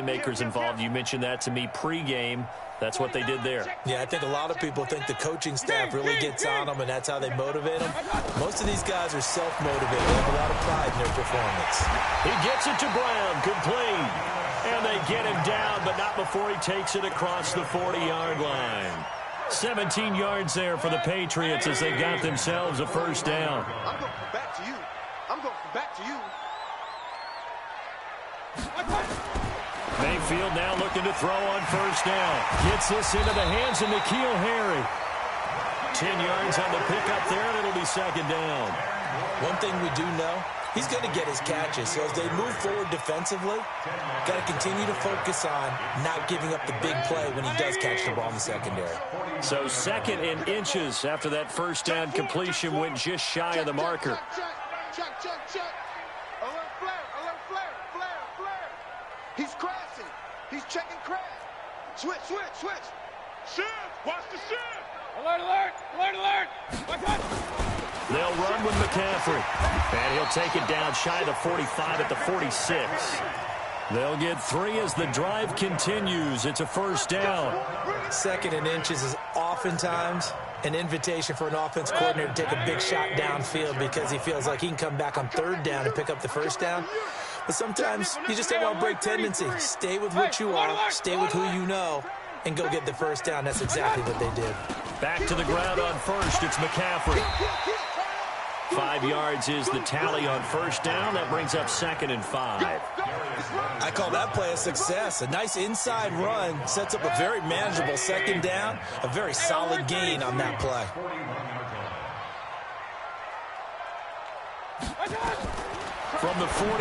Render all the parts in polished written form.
playmakers involved. You mentioned that to me pregame. That's what they did there. Yeah, I think a lot of people think the coaching staff really gets on them, and that's how they motivate them. Most of these guys are self-motivated. They have a lot of pride in their performance. He gets it to Brown. Complete. And they get him down, but not before he takes it across the 40-yard line. 17 yards there for the Patriots as they got themselves a first down. I'm going back to you. I'm going back to you. Mayfield now looking to throw on first down. Gets this into the hands of N'Keal Harry. 10 yards on the pickup there, and it'll be second down. One thing we do know, he's going to get his catches. So as they move forward defensively, got to continue to focus on not giving up the big play when he does catch the ball in the secondary. So second and inches after that first down completion went just shy of the marker. Check. Alert flare. He's crashing. He's checking crash. Switch. Shift. Watch the shift. Alert. They'll run with McCaffrey. And he'll take it down shy of the 45 at the 46. They'll get 3 as the drive continues. It's a first down. Second and inches is oftentimes an invitation for an offense coordinator to take a big shot downfield because he feels like he can come back on third down and pick up the first down. But sometimes you just have a break tendency. Stay with what you are, stay with who you know, and go get the first down. That's exactly what they did. Back to the ground on first. It's McCaffrey. 5 yards is the tally on first down. That brings up second and 5. I call that play a success. A nice inside run sets up a very manageable second down. A very solid gain on that play. From the 41,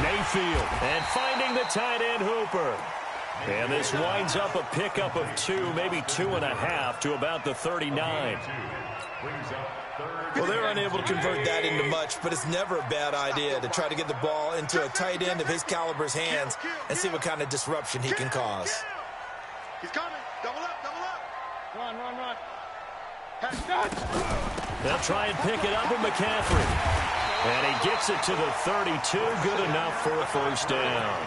Mayfield. And finding the tight end, Hooper. And this winds up a pickup of 2, maybe 2.5 to about the 39. Well, they're unable to convert that into much, but it's never a bad idea to try to get the ball into a tight end of his caliber's hands and see what kind of disruption he can cause. He's coming. Double up. Run. They'll try and pick it up with McCaffrey. And he gets it to the 32. Good enough for a first down.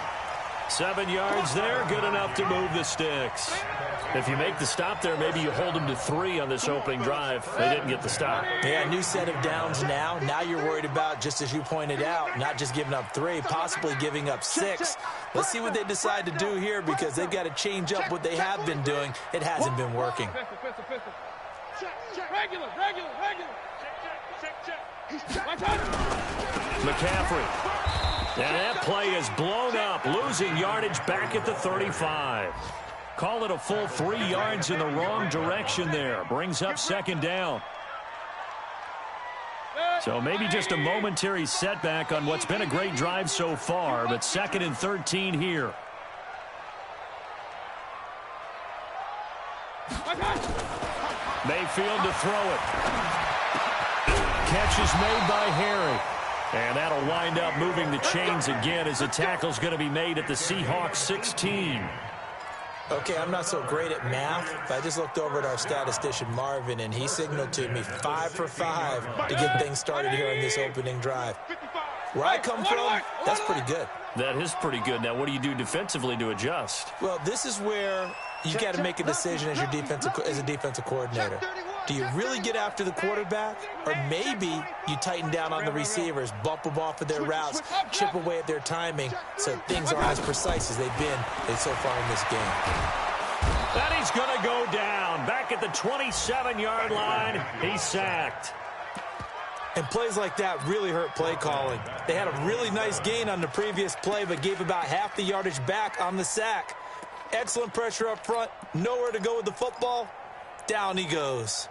7 yards there. Good enough to move the sticks. If you make the stop there, maybe you hold them to 3 on this opening drive. They didn't get the stop. Yeah, new set of downs now. Now you're worried about, just as you pointed out, not just giving up 3, possibly giving up 6. Let's see what they decide to do here because they've got to change up what they have been doing. It hasn't been working. Regular. McCaffrey. And that play is blown up, losing yardage back at the 35. Call it a full 3 yards in the wrong direction there. Brings up second down. So maybe just a momentary setback on what's been a great drive so far, but second and 13 here. Mayfield to throw it. Catch is made by Harry. And that'll wind up moving the chains again as the tackle's going to be made at the Seahawks 16. Okay, I'm not so great at math, but I just looked over at our statistician Marvin, and he signaled to me 5 for 5 to get things started here on this opening drive. Where I come from, that's pretty good. That is pretty good. Now, what do you do defensively to adjust? Well, this is where you got to make a decision as a defensive coordinator. Do you really get after the quarterback? Or maybe you tighten down on the receivers, bump them off of their routes, chip away at their timing so things aren't as precise as they've been so far in this game. And he's going to go down. Back at the 27-yard line, he's sacked. And plays like that really hurt play calling. They had a really nice gain on the previous play, but gave about half the yardage back on the sack. Excellent pressure up front. Nowhere to go with the football. Down he goes.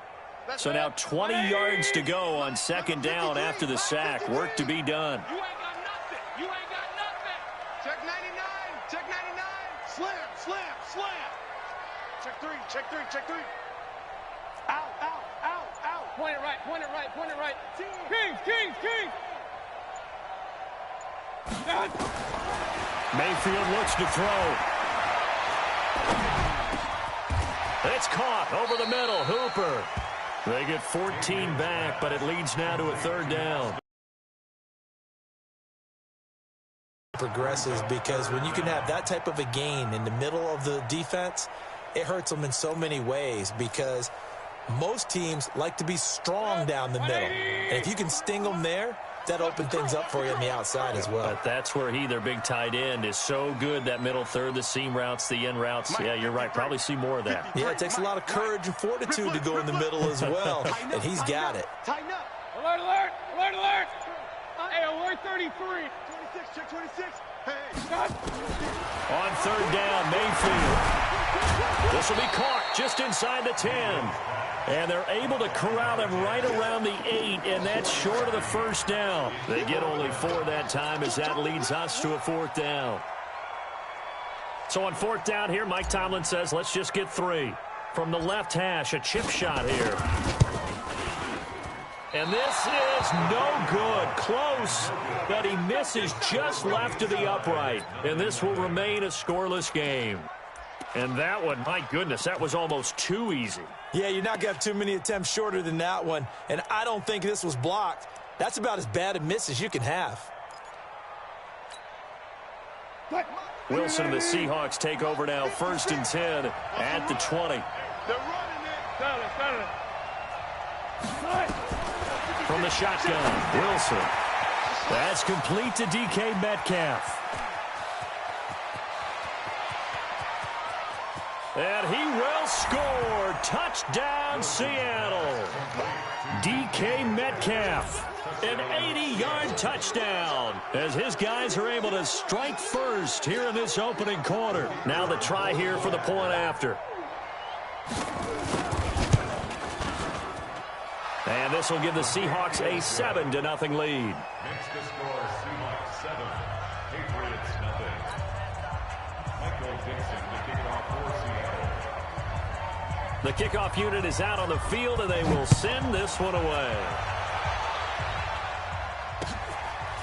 So now 20 yards to go on second down after the sack. Work to be done. You ain't got nothing. Check 99. Slam. Check three. Out. Point it right. Kings. Mayfield looks to throw. It's caught over the middle. Hooper. They get 14 back, but it leads now to a third down. progresses, because when you can have that type of a gain in the middle of the defense, it hurts them in so many ways, because most teams like to be strong down the middle. And if you can sting them there, that opens things up for you on the outside as well. But that's where their big tight end, is so good, that middle third, the seam routes, the in routes. Yeah, you're right. Probably see more of that. Yeah, it takes a lot of courage and fortitude to go in the middle as well, and he's got it. Tighten up. Alert, alert, alert, alert. Hey, alert 33. 26, check 26. Hey. Stop. On third down, Mayfield. This will be caught just inside the 10. And they're able to corral him right around the 8, and that's short of the first down. They get only 4 that time, as that leads us to a 4th down. So on 4th down here, Mike Tomlin says, let's just get 3. From the left hash, a chip shot here. And this is no good. Close, but he misses just left of the upright. And this will remain a scoreless game. And that one, my goodness, that was almost too easy. Yeah, you're not going to have too many attempts shorter than that one. And I don't think this was blocked. That's about as bad a miss as you can have. Wilson and the Seahawks take over now, 1st and 10 at the 20. They're running it. Settle it. From the shotgun, Wilson. That's complete to DK Metcalf. And he will score. Touchdown, Seattle. DK Metcalf, an 80-yard touchdown, as his guys are able to strike first here in this opening quarter. Now the try here for the point after. And this will give the Seahawks a 7-0 lead. Next to score, Seahawks 7, Patriots 0. Michael Dixon, the kickoff for Seattle. The kickoff unit is out on the field, and they will send this one away.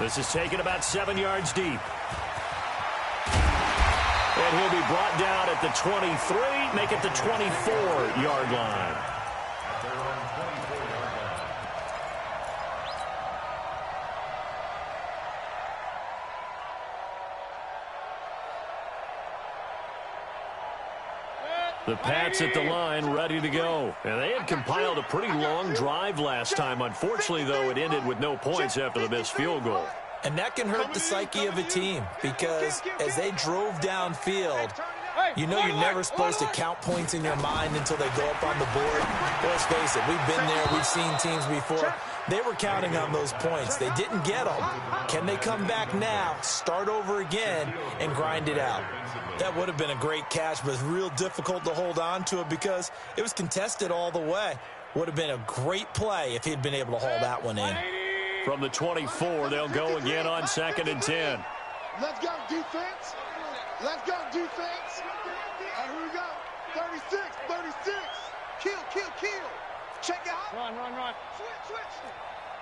This is taken about 7 yards deep. And he'll be brought down at the 23, make it the 24-yard line. At their own 24-yard line. The Pats at the line, ready to go. And they had compiled a pretty long drive last time. Unfortunately, though, it ended with no points after the missed field goal. And that can hurt the psyche of a team, because as they drove downfield, you know you're never supposed to count points in your mind until they go up on the board. Let's face it, we've been there. We've seen teams before. They were counting on those points. They didn't get them. Can they come back now, start over again, and grind it out? That would have been a great catch, but it's real difficult to hold on to it because it was contested all the way. Would have been a great play if he'd been able to haul that one in. From the 24, they'll go again on 2nd and 10. Let's go, defense. Let's go, defense. All right, here we go. 36, 36. Kill, kill, kill. Check out. Run, run, run. Switch, switch.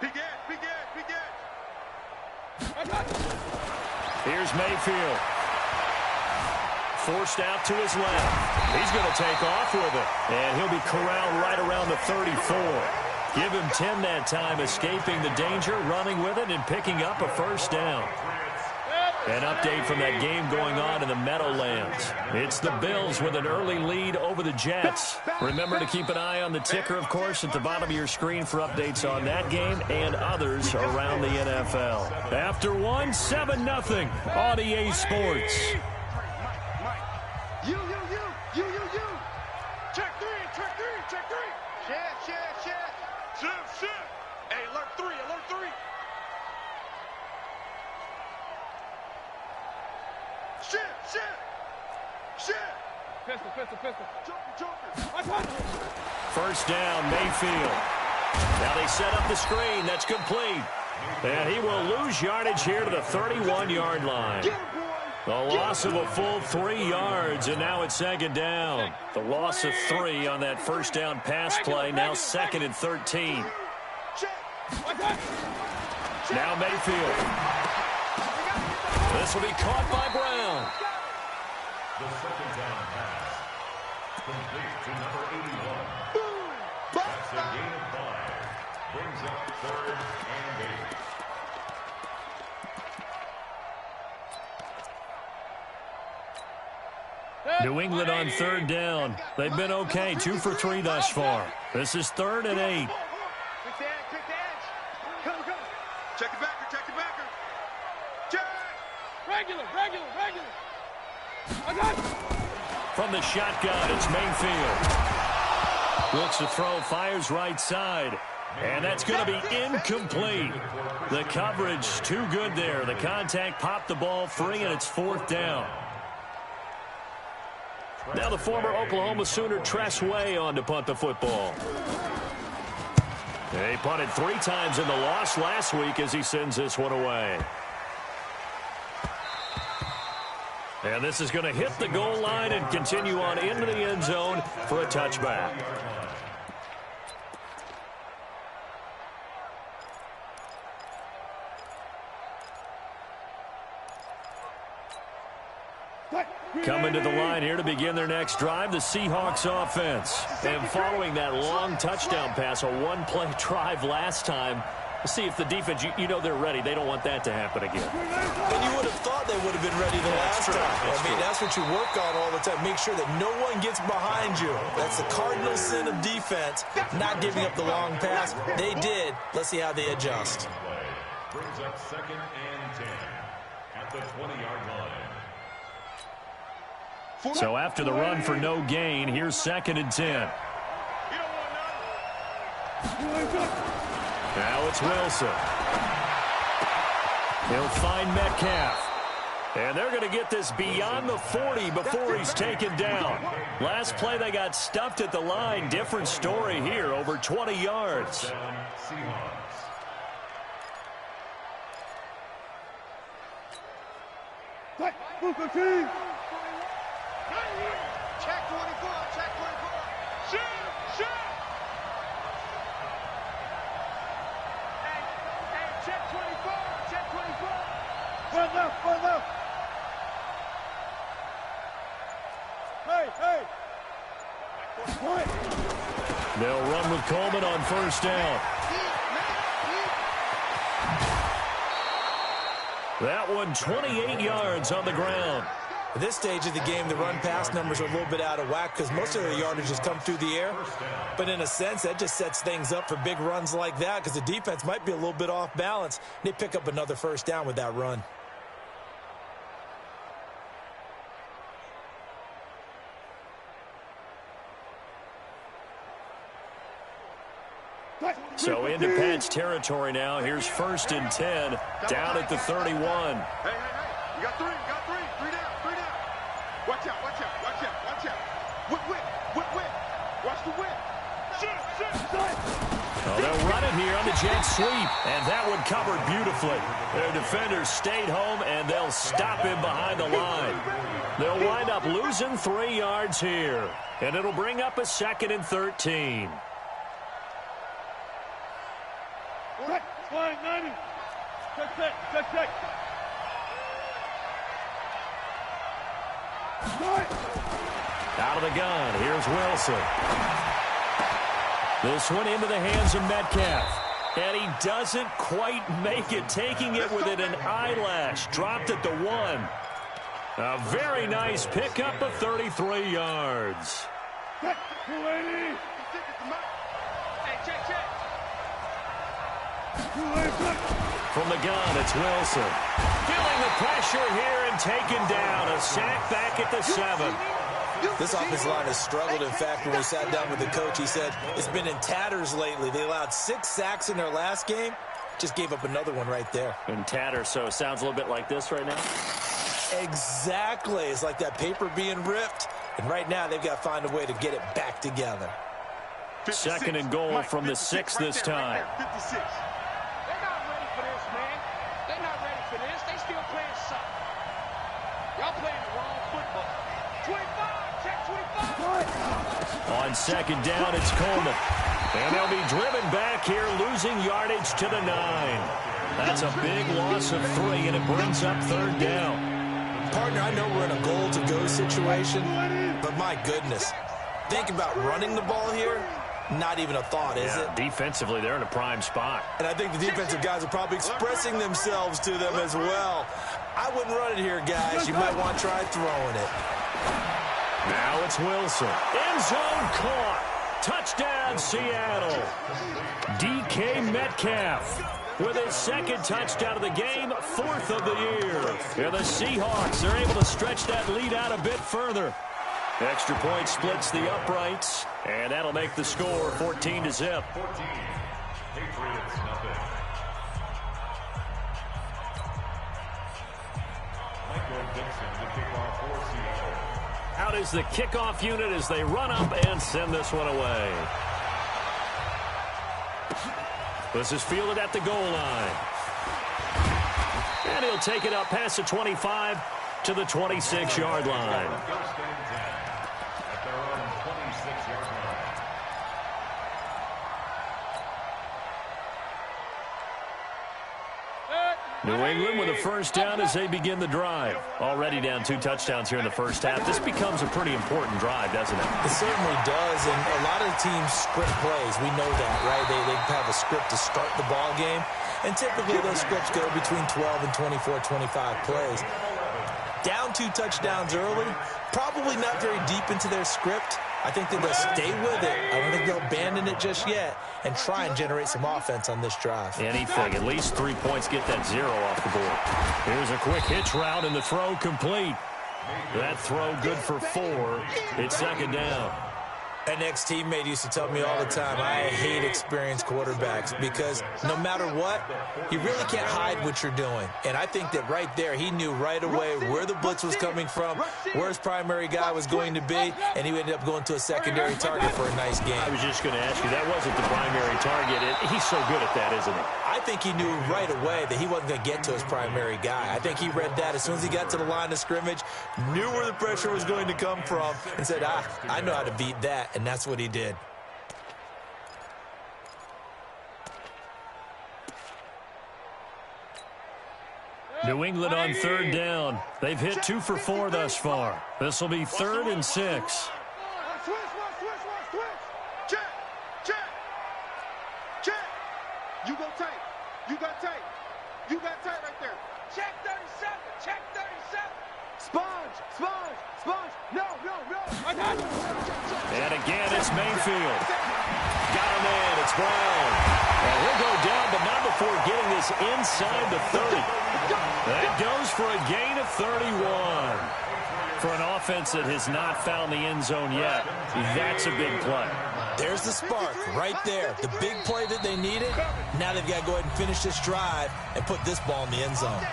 Begin, begin, begin. Here's Mayfield. Forced out to his left. He's going to take off with it. And he'll be corralled right around the 34. Give him 10 that time, escaping the danger, running with it, and picking up a 1st down. An update from that game going on in the Meadowlands. It's the Bills with an early lead over the Jets. Remember to keep an eye on the ticker, of course, at the bottom of your screen for updates on that game and others around the NFL. After one, 7-0 on EA Sports. You. Check three. Shit. Hey, alert three. Shit. Pistol. Joker. 1st down, Mayfield. Now they set up the screen. That's complete. And he will lose yardage here to the 31-yard line. Get him, boy. The loss of a full 3 yards, and now it's 2nd down. The loss of 3 on that 1st down pass play, now 2nd and 13. Now Mayfield. This will be caught by Brown. The 2nd down pass. Complete to number 81. That's a gain of 5. Brings up 3rd and 8. New England on third down. They've been okay, 2 for 3 thus far. This is 3rd and 8. Quick the edge. Go. Check it backer. Check. Regular. I got it. From the shotgun, it's Mayfield. Looks to throw, fires right side. And that's going to be incomplete. The coverage too good there. The contact popped the ball free, and it's 4th down. Now the former Oklahoma Sooner Tress Way on to punt the football. He punted 3 times in the loss last week as he sends this one away. And this is going to hit the goal line and continue on into the end zone for a touchback. Coming to the line here to begin their next drive, the Seahawks offense. And following that long touchdown pass, a 1-play drive last time, let's see if the defense, you know they're ready. They don't want that to happen again. And you would have thought they would have been ready the last time. That's what you work on all the time. Make sure that no one gets behind you. That's the cardinal sin of defense, not giving up the long pass. They did. Let's see how they adjust. Brings up 2nd and 10 at the 20-yard line. So after the run for no gain, here's 2nd and 10. Now it's Wilson. He'll find Metcalf. And they're going to get this beyond the 40 before he's taken down. Last play they got stuffed at the line. Different story here, over 20 yards. Check 24. Shoot. Hey, check 24. Run left. Hey. They'll run with Coleman on 1st down. That one 28 yards on the ground. At this stage of the game, the run-pass numbers are a little bit out of whack because most of their yardage has come through the air. But in a sense, that just sets things up for big runs like that because the defense might be a little bit off balance. They pick up another 1st down with that run. So into Pats territory now. Here's 1st and 10 down at the 31. Hey. You got 3. 3 down. Watch out. Whip. Watch the whip. Shoot. Oh, they'll run it here on the jet sweep. And that one covered beautifully. Their defenders stayed home, and they'll stop him behind the line. They'll wind up losing 3 yards here. And it'll bring up a 2nd and 13. Flying 90. Check. Out of the gun, here's Wilson. This one into the hands of Metcalf. And he doesn't quite make it, taking it within an eyelash. Dropped at the 1. A very nice pickup of 33 yards. Hey, check. From the gun, it's Wilson. Feeling the pressure here and taken down. A sack back at the 7. This offensive line has struggled. In fact, when we sat down with the coach, he said it's been in tatters lately. They allowed 6 sacks in their last game. Just gave up another one right there. In tatters, so it sounds a little bit like this right now? Exactly. It's like that paper being ripped. And right now, they've got to find a way to get it back together. 2nd and goal from the 6 this time. 56. They're not ready for this, man. They're not ready for this. They still playing soccer. Y'all playing the wrong football. 25, check 25. On 2nd down, it's Coleman. And they'll be driven back here, losing yardage to the 9. That's a big loss of 3, and it brings up 3rd down. Partner, I know we're in a goal-to-go situation, but my goodness. Think about running the ball here. Not even a thought, is it? Defensively, they're in a prime spot. And I think the defensive guys are probably expressing themselves to them as well. I wouldn't run it here, guys. You might want to try throwing it. Now it's Wilson. End zone caught. Touchdown, Seattle. DK Metcalf with his second touchdown of the game, fourth of the year. And the Seahawks are able to stretch that lead out a bit further. Extra point splits the uprights, and that'll make the score 14-0. 14. Patriots, nothing. Michael Dixon, the kickoff for Seattle. Out is the kickoff unit as they run up and send this one away. This is fielded at the goal line. And he'll take it up past the 25 to the 26-yard line. First and 10 at their own 26-yard line. New England with a first down as they begin the drive. Already down 2 touchdowns here in the first half. This becomes a pretty important drive, doesn't it? It certainly does, and a lot of teams script plays. We know that, right? They have a script to start the ball game, and typically those scripts go between 12 and 24, 25 plays. Down 2 touchdowns early, probably not very deep into their script. I think that they'll stay with it. I don't think they'll abandon it just yet and try and generate some offense on this drive. Anything, at least 3 points, get that 0 off the board. Here's a quick hitch route and the throw complete. That throw good for 4. It's second down. An ex-teammate used to tell me all the time, I hate experienced quarterbacks because no matter what, you really can't hide what you're doing. And I think that right there, he knew right away where the blitz was coming from, where his primary guy was going to be, and he ended up going to a secondary target for a nice game. I was just going to ask you, that wasn't the primary target. He's so good at that, isn't he? I think he knew right away that he wasn't going to get to his primary guy. I think he read that as soon as he got to the line of scrimmage, knew where the pressure was going to come from, and said, I know how to beat that. And that's what he did. New England on third down. They've hit 2 for 4 thus far. This will be 3rd and 6. Switch. Check. You go tight. You got tight. You got tight right there. Check 37. Check 37. Sponge. No. I got you. And again, it's Mayfield. Got him in. It's Brown. And he'll go down, but not before getting this inside the 30. That goes for a gain of 31. For an offense that has not found the end zone yet, that's a big play. There's the spark right there. The big play that they needed. Now they've got to go ahead and finish this drive and put this ball in the end zone.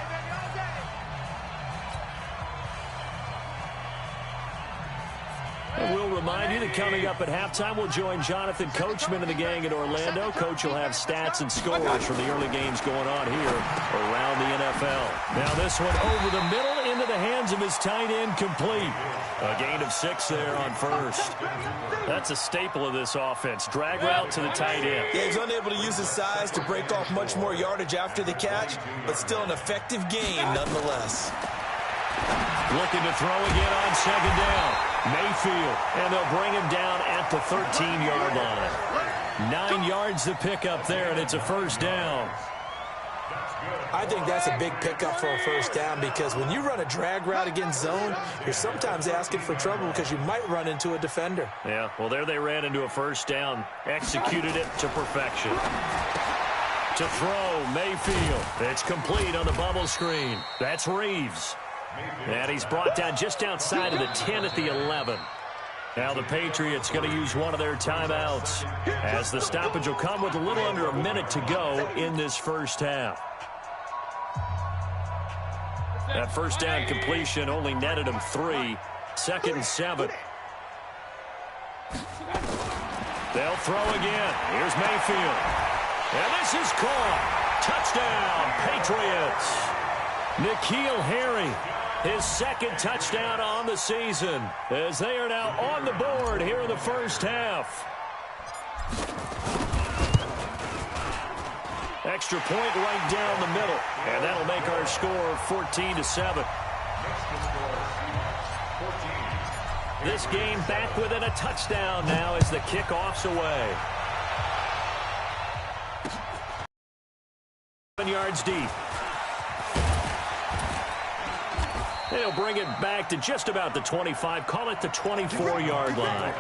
And we'll remind you that coming up at halftime, we'll join Jonathan Coachman and the gang in Orlando. Coach will have stats and scores from the early games going on here around the NFL. Now this one over the middle into the hands of his tight end, complete. A gain of 6 there on first. That's a staple of this offense. Drag route to the tight end. Yeah, he's unable to use his size to break off much more yardage after the catch, but still an effective gain nonetheless. Looking to throw again on second down. Mayfield, and they'll bring him down at the 13-yard line. 9 yards to pick up there, and it's a first down. I think that's a big pickup for a first down because when you run a drag route against zone, you're sometimes asking for trouble because you might run into a defender. Yeah, well, there they ran into a first down, executed it to perfection. To throw, Mayfield. It's complete on the bubble screen. That's Reeves. And he's brought down just outside of the 10 at the 11. Now the Patriots going to use one of their timeouts as the stoppage will come with a little under a minute to go in this first half. That first down completion only netted him 3. 2nd and 7. They'll throw again. Here's Mayfield. And this is caught. Touchdown, Patriots. N'Keal Harry, his 2nd touchdown on the season, as they are now on the board here in the first half. Extra point right down the middle, and that'll make our score 14-7. This game back within a touchdown now as the kickoff's away. 7 yards deep. And he'll bring it back to just about the 25. Call it the 24-yard line.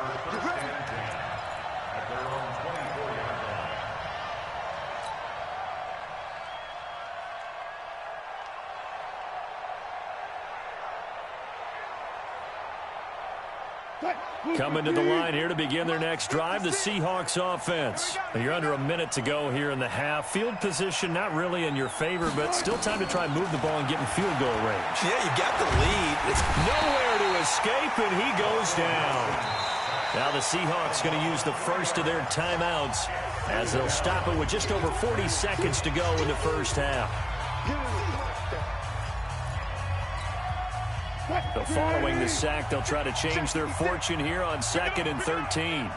Coming to the line here to begin their next drive, the Seahawks offense. You're under a minute to go here in the half. Field position not really in your favor, but still time to try and move the ball and get in field goal range. Yeah, you got the lead. It's nowhere to escape, and he goes down. Now the Seahawks going to use the first of their timeouts as they'll stop it with just over 40 seconds to go in the first half. So following the sack, they'll try to change their fortune here on 2nd and 13.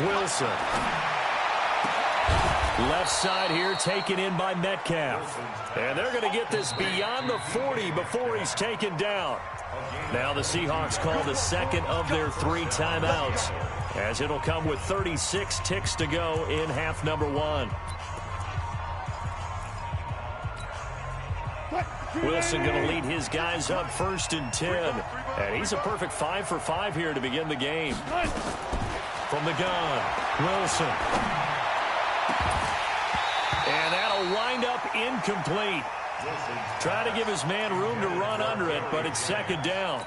Wilson. Left side here taken in by Metcalf. And they're going to get this beyond the 40 before he's taken down. Now the Seahawks call the second of their 3 timeouts, as it'll come with 36 ticks to go in half number 1. Wilson going to lead his guys up 1st and 10. And he's a perfect 5 for 5 here to begin the game. From the gun, Wilson. And that'll wind up incomplete. Trying to give his man room to run under it, but it's 2nd down.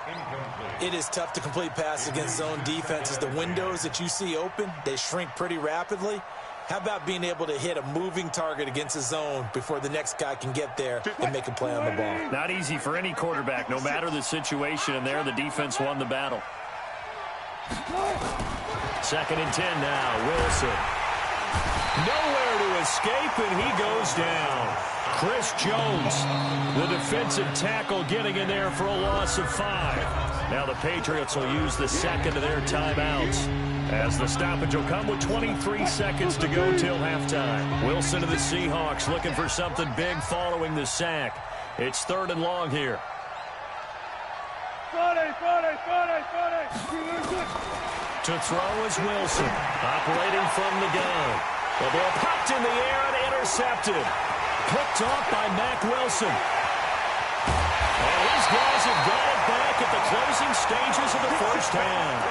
It is tough to complete passes against zone defenses. The windows that you see open, they shrink pretty rapidly. How about being able to hit a moving target against a zone before the next guy can get there and make a play on the ball? Not easy for any quarterback, no matter the situation, and there the defense won the battle. 2nd and 10 now, Wilson. Nowhere to escape, and he goes down. Chris Jones, the defensive tackle, getting in there for a loss of 5. Now the Patriots will use the second of their timeouts, as the stoppage will come with 23 seconds to go till halftime. Wilson to the Seahawks looking for something big following the sack. It's 3rd and long here. To throw is Wilson, operating from the gun. The ball popped in the air and intercepted. Picked off by Mack Wilson. And these guys have got it back at the closing stages of the first half.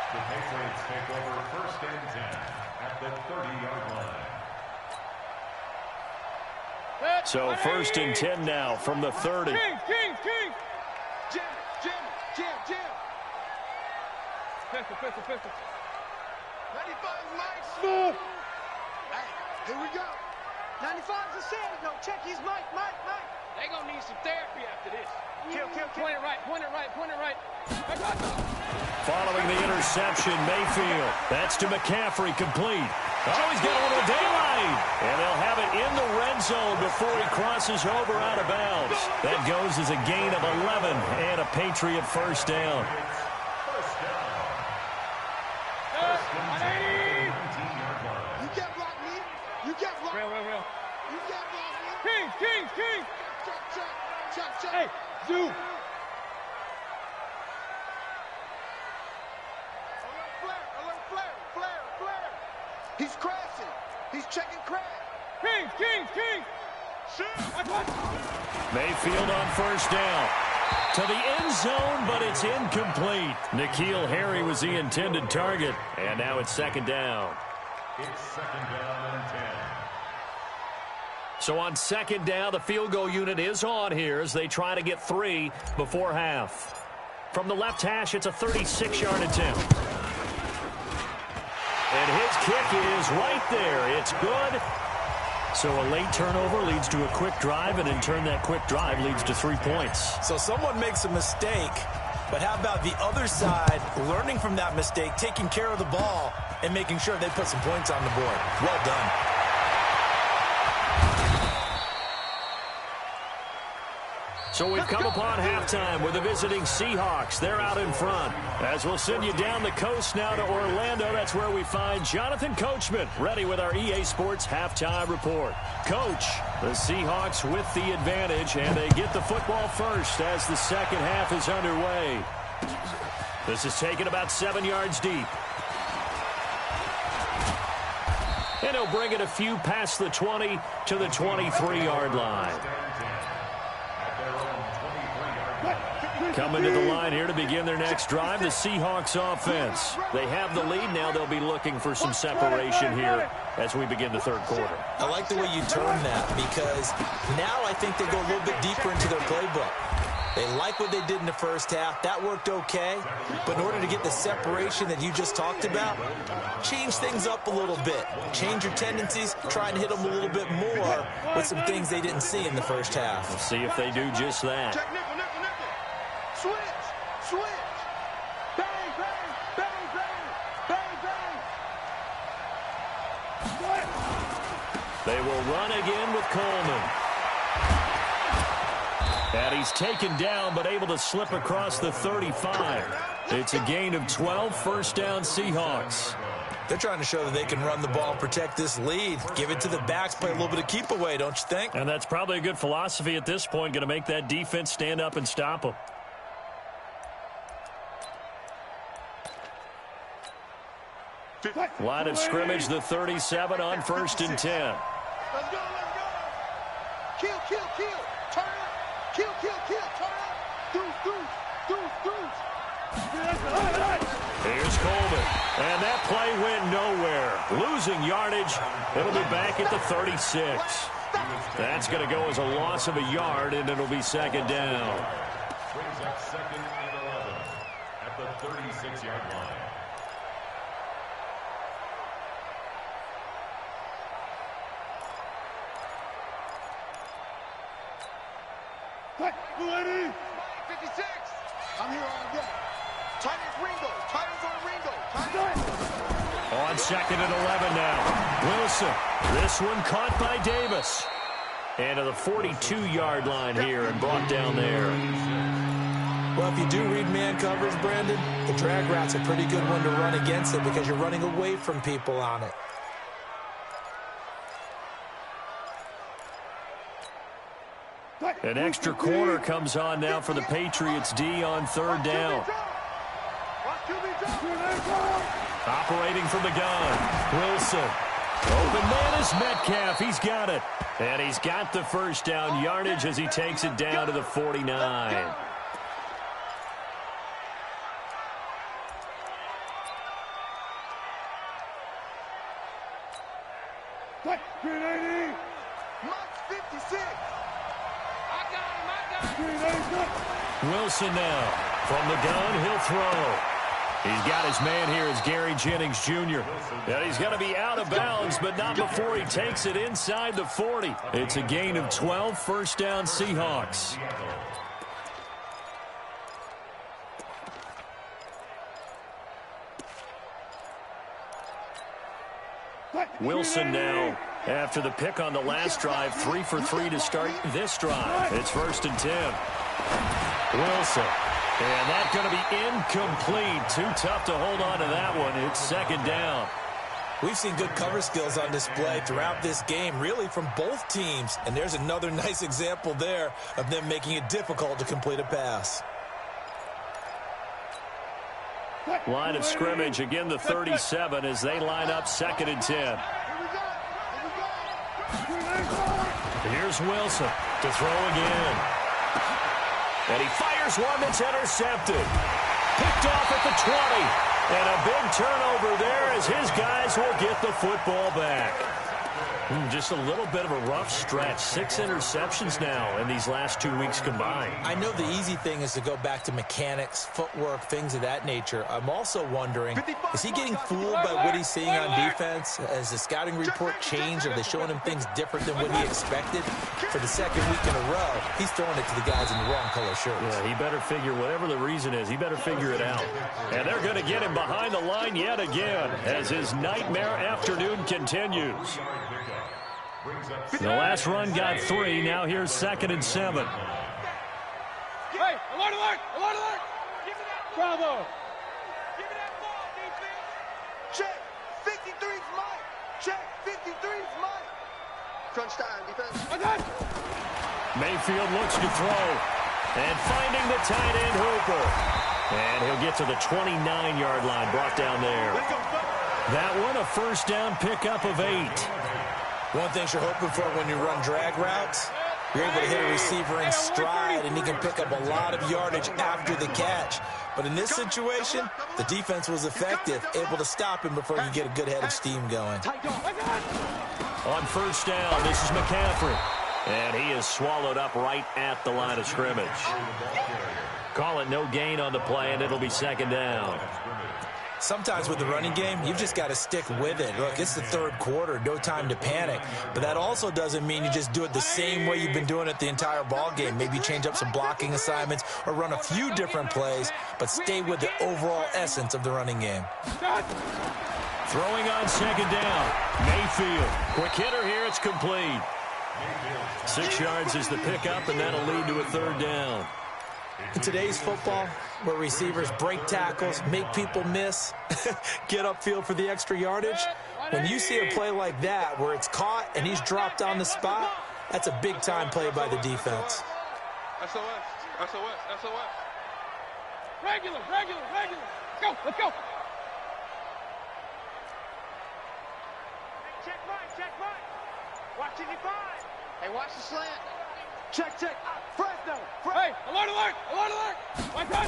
The Patriots take over 1st and 10 at the 30-yard line. So 1st and 10 now from the 30. Jim. Pistol. 95's Mike. Hey, here we go. 95's a Santa. No, check his Mike. They gonna need some therapy after this. Kill. Point it right. Following the interception, Mayfield. That's to McCaffrey, complete. Oh, he's got a little daylight. And they'll have it in the red zone before he crosses over out of bounds. That goes as a gain of 11 and a Patriot first down. Real. You got block me. King. Check. Hey, Zoo. Alert flare. He's crashing. He's checking crash. King. Mayfield on first down. To the end zone, but it's incomplete. N'Keal Harry was the intended target. And now it's 2nd down. It's 2nd down and 10. So on 2nd down, the field goal unit is on here as they try to get 3 before half. From the left hash, it's a 36-yard attempt. And his kick is right there. It's good. So a late turnover leads to a quick drive, and in turn that quick drive leads to 3 points. So someone makes a mistake, but how about the other side learning from that mistake, taking care of the ball, and making sure they put some points on the board? Well done. So we've come upon halftime with the visiting Seahawks. They're out in front. As we'll send you down the coast now to Orlando, that's where we find Jonathan Coachman, ready with our EA Sports halftime report. Coach, the Seahawks with the advantage, and they get the football first as the second half is underway. This is taken about 7 yards deep. And he'll bring it a few past the 20 to the 23-yard line. Coming to the line here to begin their next drive, the Seahawks offense. They have the lead. Now they'll be looking for some separation here as we begin the third quarter. I like the way you turn that, because now I think they go a little bit deeper into their playbook. They like what they did in the first half. That worked okay. But in order to get the separation that you just talked about, change things up a little bit. Change your tendencies. Try and hit them a little bit more with some things they didn't see in the first half. We'll see if they do just that. Check nickel, nickel, nickel. Switch, switch. Bang, bang, bang, bang, bang, bang. They will run again with Coleman. And he's taken down, but able to slip across the 35. It's a gain of 12, first down Seahawks. They're trying to show that they can run the ball and protect this lead. Give it to the backs, play a little bit of keep away, don't you think? And that's probably a good philosophy at this point, going to make that defense stand up and stop them. Line of scrimmage, the 37 on 1st and 10. Let's go, let's go. Kill, kill, kill. Turn up. Kill, kill, kill. Turn up. Deuce, deuce, deuce, deuce. Here's Coleman. And that play went nowhere. Losing yardage. It'll be back at the 36. That's going to go as a loss of a yard, and it'll be second down. Brings up 2nd and 11 at the 36-yard line. Ready? 56. I'm here all day. Tight ends Ringo. Tight ends on Ringo. Tight ends. On 2nd and 11 now. Wilson. This one caught by Davis. And to the 42-yard line here and brought down there. Well, if you do read man coverage, Brandon, the drag route's a pretty good one to run against it because you're running away from people on it. An extra corner comes on now for the Patriots D on 3rd down. Operating from the gun. Wilson. Open man is Metcalf. He's got it. And he's got the first down yardage as he takes it down to the 49. Wilson now. From the gun, he'll throw. He's got his man here as Gary Jennings Jr. And he's going to be out of bounds, but not before he takes it inside the 40. It's a gain of 12, first down Seahawks. Wilson now, after the pick on the last drive, 3 for 3 to start this drive. It's 1st and 10. Wilson. And that's going to be incomplete. Too tough to hold on to that one. It's 2nd down. We've seen good cover skills on display throughout this game, really from both teams. And there's another nice example there of them making it difficult to complete a pass. Line of scrimmage, again the 37 as they line up 2nd and 10. Here's Wilson to throw again. And he fires one that's intercepted. Picked off at the 20. And a big turnover there as his guys will get the football back. Just a little bit of a rough stretch. 6 interceptions now in these last 2 weeks combined. I know the easy thing is to go back to mechanics, footwork, things of that nature. I'm also wondering, is he getting fooled by what he's seeing on defense? Has the scouting report changed? Are they showing him things different than what he expected? For the 2nd week in a row, he's throwing it to the guys in the wrong color shirts. Yeah, he better figure, whatever the reason is, he better figure it out. And they're going to get him behind the line yet again as his nightmare afternoon continues. The last run got 3. Now here's 2nd and 7. Hey, alert, alert, alert, alert. Give me that ball. Bravo. Give me that ball, defense. Check. 53's Mike. Check. 53's Mike. Crunch time, defense. Mayfield looks to throw. And finding the tight end Hooper. And he'll get to the 29-yard line, brought down there. That one, a first down pickup of 8. One thing you're hoping for when you run drag routes, you're able to hit a receiver in stride, and he can pick up a lot of yardage after the catch. But in this situation, the defense was effective, able to stop him before he could get a good head of steam going. On first down, this is McCaffrey. And he is swallowed up right at the line of scrimmage. Call it no gain on the play, and it'll be second down. Sometimes with the running game, you've just got to stick with it. Look, it's the third quarter, no time to panic. But that also doesn't mean you just do it the same way you've been doing it the entire ball game. Maybe change up some blocking assignments or run a few different plays, but stay with the overall essence of the running game. Throwing on second down, Mayfield. Quick hitter here, it's complete. 6 yards is the pickup, and that'll lead to a third down. In today's football, where receivers break tackles, make people miss, get upfield for the extra yardage, when you see a play like that where it's caught and he's dropped on the spot, that's a big-time play by the defense. SOS, SOS, SOS. Regular, regular, regular. Let's go. Check right. Watch 85. Hey, watch the slant. Check. Fresno. Hey, alert. Watch out.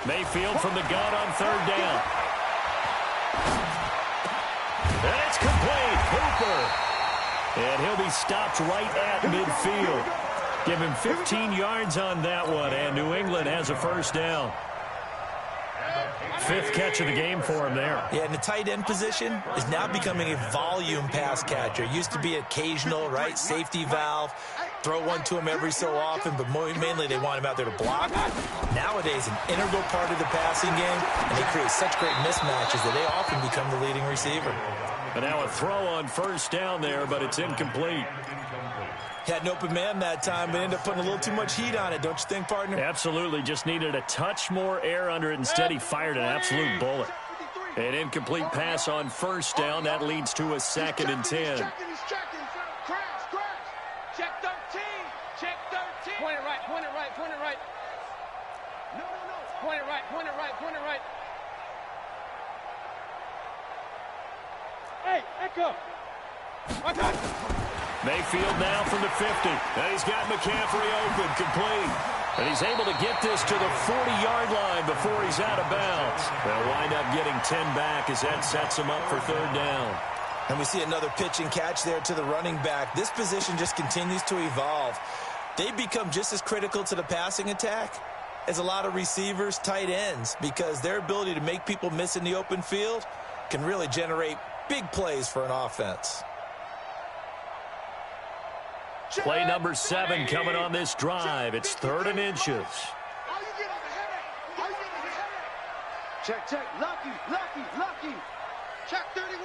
Mayfield from the gun on third down. And it's complete. Hooper. And he'll be stopped right at midfield. Give him 15 yards on that one, and New England has a first down. 5th catch of the game for him there. Yeah, and the tight end position is now becoming a volume pass catcher. It used to be occasional, right? Safety valve. Throw one to him every so often, but mainly they want him out there to block. Nowadays, an integral part of the passing game, and they create such great mismatches that they often become the leading receiver. And now a throw on first down there, but it's incomplete. Had an open man that time, but ended up putting a little too much heat on it, don't you think, partner? Absolutely. Just needed a touch more air under it. Instead, he fired an absolute bullet. An incomplete pass on first down. That leads to a 2nd and 10. Check 13. Point it right. No. Point it right. Hey, echo. Watch out. Mayfield now from the 50. And he's got McCaffrey open, complete. And he's able to get this to the 40-yard line before he's out of bounds. They'll wind up getting 10 back as that sets him up for third down. And we see another pitch and catch there to the running back. This position just continues to evolve. They become just as critical to the passing attack as a lot of receivers, tight ends, because their ability to make people miss in the open field can really generate big plays for an offense. Play number 7 coming on this drive. It's 3rd and inches. Check. Lucky. Check 31.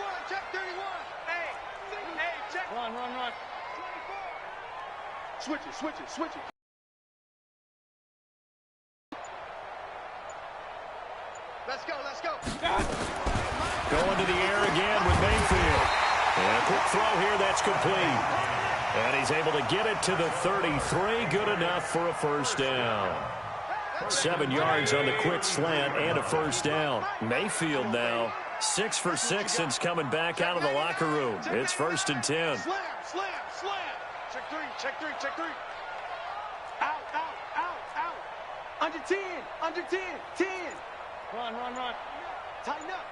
Hey, check. Run. Switch it. Let's go. Going to the air again with Mayfield. And a quick throw here, that's complete. And he's able to get it to the 33. Good enough for a first down. 7 yards on the quick slant and a first down. Mayfield now 6 for 6 since coming back out of the locker room. It's 1st and 10. Slam. Check three. Out. Under 10. 10. Run. Tighten up.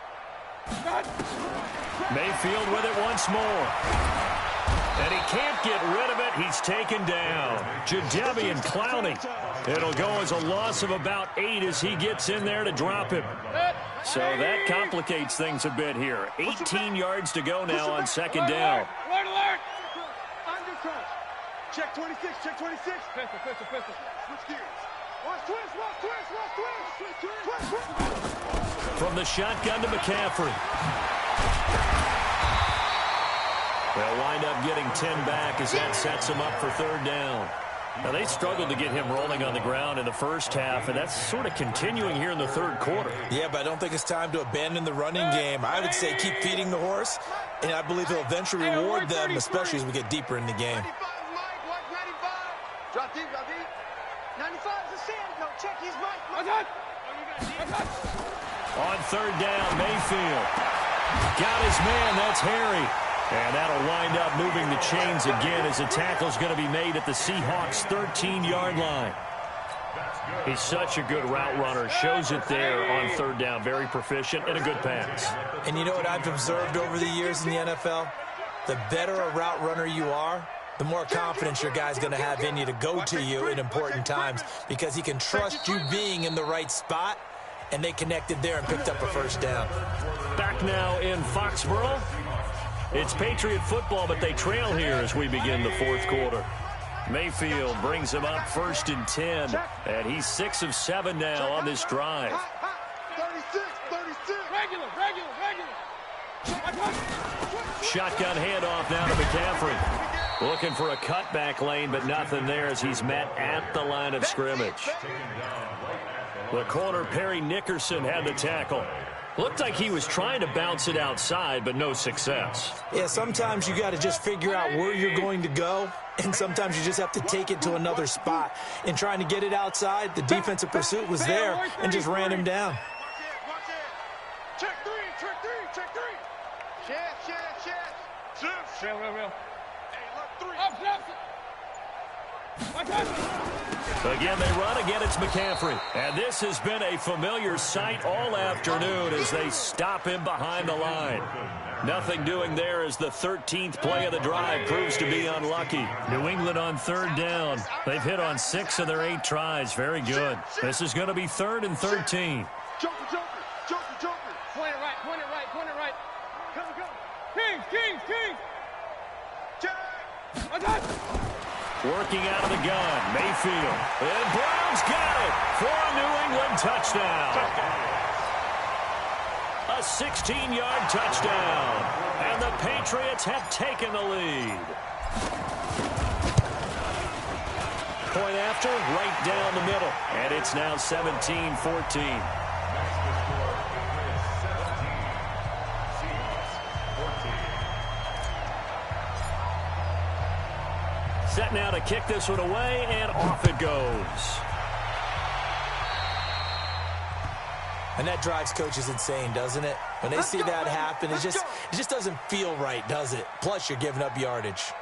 Mayfield with it once more. And he can't get rid of it. He's taken down. Jadeveon Clowney. It'll go as a loss of about 8 as he gets in there to drop him. So that complicates things a bit here. 18 yards to go now on second down. Alert. Undercut. Check 26. Pistol. Switch gears. Watch twist. From the shotgun to McCaffrey. They'll wind up getting 10 back as that sets them up for third down. Now, they struggled to get him rolling on the ground in the first half, and that's sort of continuing here in the third quarter. Yeah, but I don't think it's time to abandon the running game. I would say keep feeding the horse, and I believe he'll eventually reward them, especially as we get deeper in the game. 95, Mike. Watch 95. Drop deep. 95 is a sand. No, check his mic. On third down, Mayfield. Got his man. That's Harry. And that'll wind up moving the chains again as the tackle's going to be made at the Seahawks' 13-yard line. He's such a good route runner. Shows it there on third down. Very proficient and a good pass. And you know what I've observed over the years in the NFL? The better a route runner you are, the more confidence your guy's going to have in you to go to you in important times because he can trust you being in the right spot, and they connected there and picked up a first down. Back now in Foxborough. It's Patriot football, but they trail here as we begin the fourth quarter. Mayfield brings him up 1st and 10, and he's 6 of 7 now on this drive. 36, 36. Regular. Shotgun handoff now to McCaffrey. Looking for a cutback lane, but nothing there as he's met at the line of scrimmage. The corner, Perry Nickerson, had the tackle. Looked like he was trying to bounce it outside, but no success. Yeah, sometimes you got to just figure out where you're going to go, and sometimes you just have to take it to another spot. In trying to get it outside, the defensive pursuit was there and just ran him down. Watch it. Check three. Shift. Real. Hey, look, 3. Up. Again, they run. Again, it's McCaffrey. And this has been a familiar sight all afternoon as they stop him behind the line. Nothing doing there as the 13th play of the drive proves to be unlucky. New England on third down. They've hit on 6 of their 8 tries. Very good. This is going to be 3rd and 13. Joker. Point it right. Come. King. Check. Working out of the gun, Mayfield. And Brown's got it for a New England touchdown. A 16-yard touchdown. And the Patriots have taken the lead. Point after, right down the middle. And it's now 17-14. Set now to kick this one away, and off it goes. And that drives coaches insane, doesn't it? When they see that happen, it just doesn't feel right, does it? Plus, you're giving up yardage.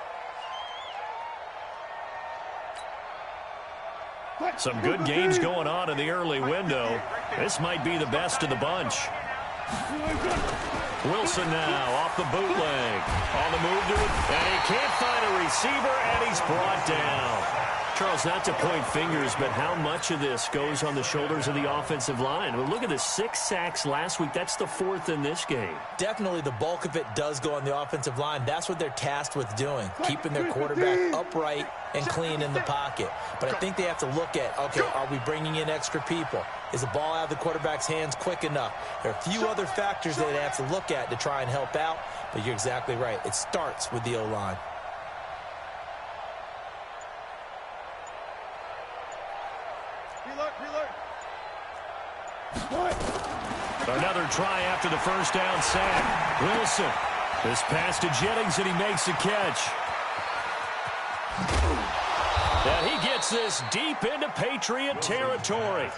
Some good games going on in the early window. This might be the best of the bunch. Wilson now off the bootleg. On the move to it, and he can't find a receiver, and he's brought down. Charles, not to point fingers, but how much of this goes on the shoulders of the offensive line? Well, look at the 6 sacks last week. That's the 4th in this game. Definitely the bulk of it does go on the offensive line. That's what they're tasked with doing, keeping their quarterback upright and clean in the pocket. But I think they have to look at, okay, are we bringing in extra people? Is the ball out of the quarterback's hands quick enough? There are a few other factors that they have to look at to try and help out, but you're exactly right. It starts with the O-line. Another try after the first down sack. Wilson. This pass to Jennings, and he makes the catch. And he gets this deep into Patriot territory.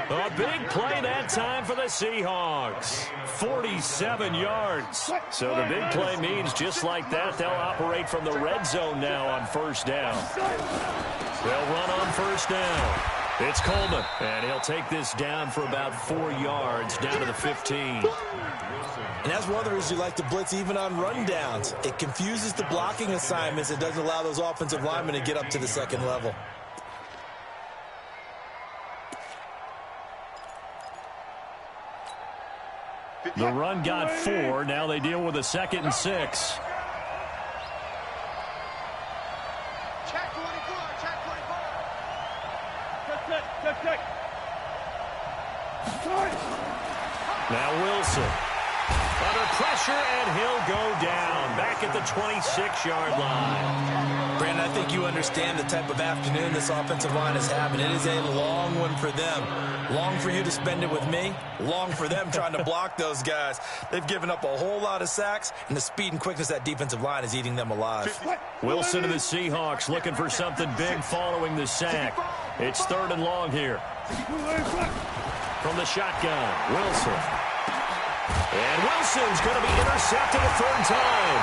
A big play that time for the Seahawks. 47 yards. So the big play means just like that, they'll operate from the red zone now on first down. They'll run on first down. It's Coleman, and he'll take this down for about 4 yards, down to the 15. And that's one of the reasons you like to blitz even on rundowns. It confuses the blocking assignments. It doesn't allow those offensive linemen to get up to the second level. The run got 4. Now they deal with a 2nd and 6. Check 24. Check. Now Wilson. Under pressure, and he'll go down. Back at the 26-yard line. Brandon, I think you understand the type of afternoon this offensive line is having. It is a long one for them. Long for you to spend it with me. Long for them trying to block those guys. They've given up a whole lot of sacks, and the speed and quickness of that defensive line is eating them alive. Wilson to the Seahawks looking for something big following the sack. It's 3rd and long here. From the shotgun, Wilson. And Wilson's going to be intercepted a third time.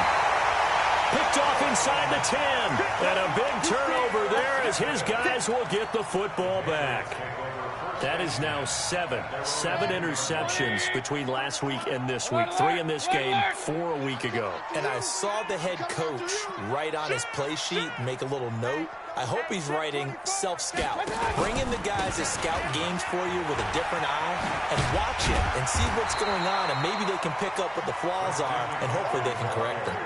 Picked off inside the 10. And a big turnover there as his guys will get the football back. That is now seven interceptions between last week and this week. 3 in this game, 4 a week ago. And I saw the head coach write on his play sheet, make a little note. I hope he's writing self-scout. Bring in the guys that scout games for you with a different eye and watch it and see what's going on, and maybe they can pick up what the flaws are, and hopefully they can correct them.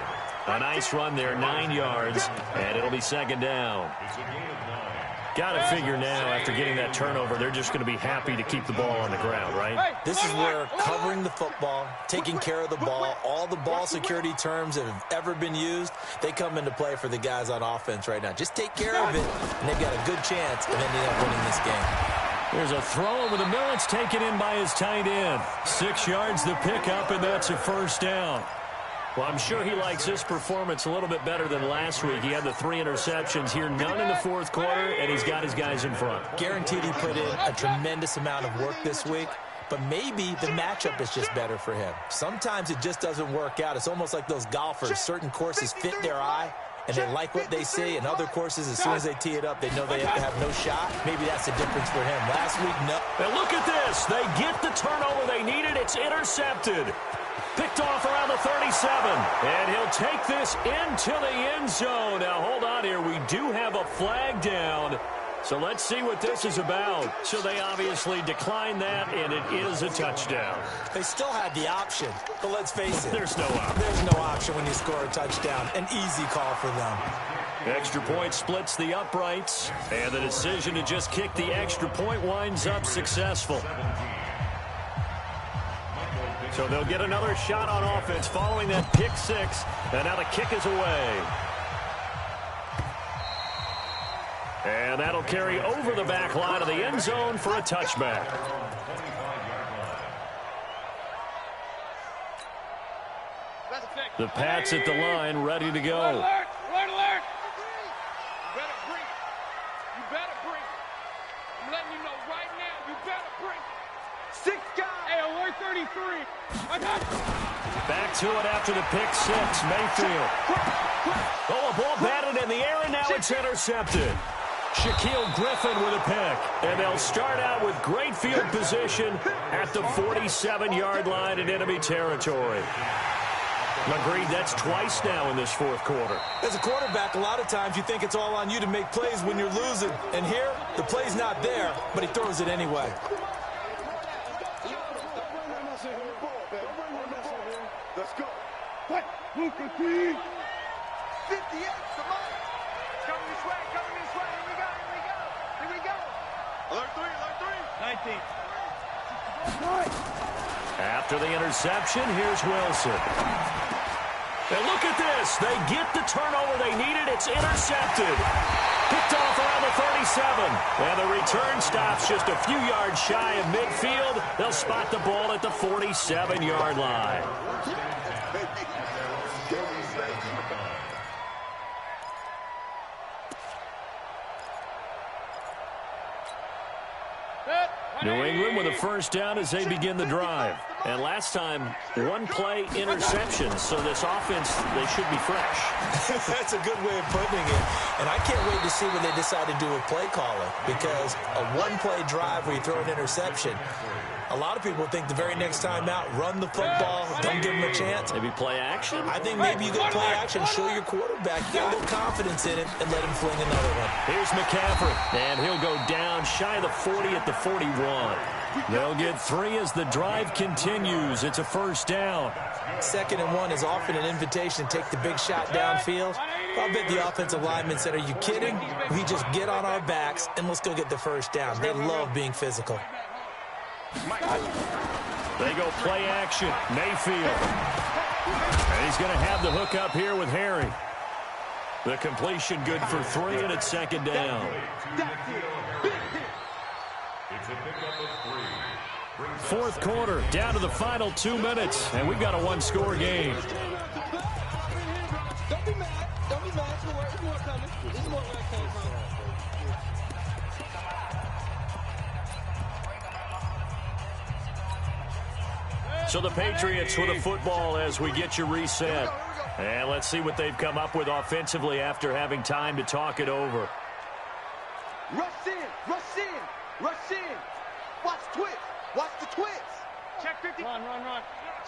A nice run there, 9 yards, and it'll be second down. Got to figure now, after getting that turnover, they're just going to be happy to keep the ball on the ground, right? This is where covering the football, taking care of the ball, all the ball security terms that have ever been used, they come into play for the guys on offense right now. Just take care of it, and they've got a good chance of ending up winning this game. There's a throw over the middle. It's taken in by his tight end. 6 yards the pickup, and that's a first down. Well, I'm sure he likes this performance a little bit better than last week. He had the 3 interceptions here, none in the fourth quarter, and he's got his guys in front. Guaranteed he put in a tremendous amount of work this week, but maybe the matchup is just better for him. Sometimes it just doesn't work out. It's almost like those golfers. Certain courses fit their eye, and they like what they see, and other courses, as soon as they tee it up, they know they have no shot. Maybe that's the difference for him. Last week, no. And look at this. They get the turnover they needed. It's intercepted. Picked off around the 37. And he'll take this into the end zone. Now, hold on here. We do have a flag down. So let's see what this is about. So they obviously declined that, and it is a touchdown. They still had the option, but let's face it. There's no option. There's no option when you score a touchdown. An easy call for them. Extra point splits the uprights, and the decision to just kick the extra point winds up successful. So they'll get another shot on offense following that pick 6, and now the kick is away. And that'll carry over the back line of the end zone for a touchback. The Pats at the line, ready to go. Alert! Alert! Alert! You better bring it. You better bring it. I'm letting you know right now, you better bring it. 6 guys. Hey, alert 33. Back to it after the pick 6, Mayfield. Oh, a ball batted in the air, and now it's intercepted. Shaquille Griffin with a pick. And they'll start out with great field position at the 47-yard line in enemy territory. Agreed, that's twice now in this fourth quarter. As a quarterback, a lot of times you think it's all on you to make plays when you're losing. And here, the play's not there, but he throws it anyway. Let's go. What? Luka T. 58, come on. Coming this way, coming this way. Here we go, here we go. Here we go. Alert 3, alert 3. 19. After the interception, here's Wilson. And look at this. They get the turnover they needed. It's intercepted. Picked off around the 37. And the return stops just a few yards shy of midfield. They'll spot the ball at the 47-yard line. New England with a first down as they begin the drive. And last time, 1 play interception. So this offense, they should be fresh. That's a good way of putting it. And I can't wait to see what they decide to do with play calling. Because a 1-play drive where you throw an interception, a lot of people think the very next time out, run the football, don't give them a chance. Maybe play action? I think maybe you go play action, show your quarterback, get a little confidence in it, and let him fling another one. Here's McCaffrey, and he'll go down shy of the 40 at the 41. They'll get 3 as the drive continues. It's a first down. 2nd and 1 is often an invitation to take the big shot downfield. I'll bet the offensive lineman said, are you kidding? We just get on our backs, and let's go get the first down. They love being physical. They go play action. Mayfield. And he's going to have the hook up here with Harry. The completion good for 3, and it's 2nd down. Fourth quarter, down to the final 2 minutes, and we've got a 1-score game. Don't be mad. Don't be mad. There's more coming. There's more where it came from. So the Patriots with a football as we get you reset. And let's see what they've come up with offensively after having time to talk it over. Rush in, rush in, rush in. Watch twist, watch the twist. Check 50. Run.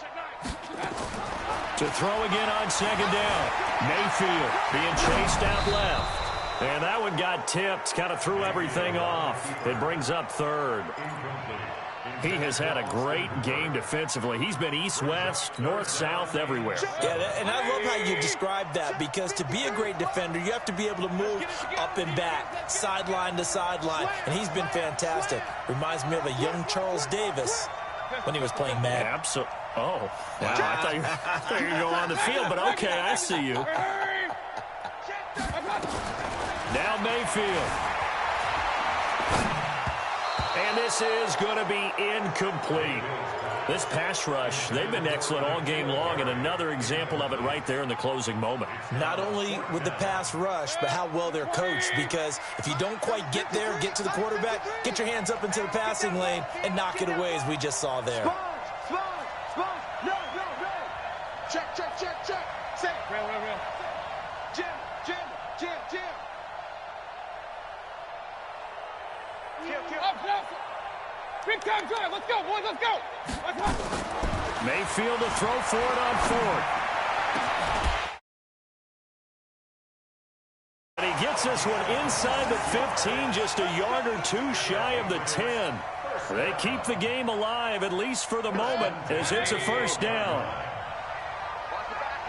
Check 9. To throw again on second down. Mayfield being chased out left. And that one got tipped, kind of threw everything off. It brings up third. He has had a great game defensively. He's been east-west, north-south, everywhere. Yeah, and I love how you describe that, because to be a great defender, you have to be able to move up and back, sideline to sideline, and he's been fantastic. Reminds me of a young Charles Davis when he was playing Madden. Absolutely. Oh, wow. I thought you were going to go on the field, but okay, I see you. Now Mayfield. And this is going to be incomplete. This pass rush, they've been excellent all game long, and another example of it right there in the closing moment. Not only with the pass rush, but how well they're coached, because if you don't quite get there, get to the quarterback, get your hands up into the passing lane and knock it away, as we just saw there. Sponge. No. Check. Say. Real. Jim. Kill. Big time drive. Let's go, boys. Let's go. Mayfield to throw for it on fourth. And he gets this one inside the 15, just a yard or two shy of the 10. They keep the game alive, at least for the moment, as it's a first down. Watch the back.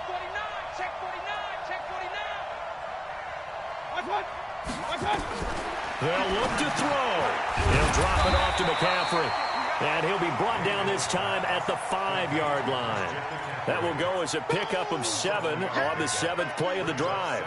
49. Check 49. Watch one. They'll look to throw. He'll drop it off to McCaffrey. And he'll be brought down this time at the 5-yard line. That will go as a pickup of 7 on the 7th play of the drive.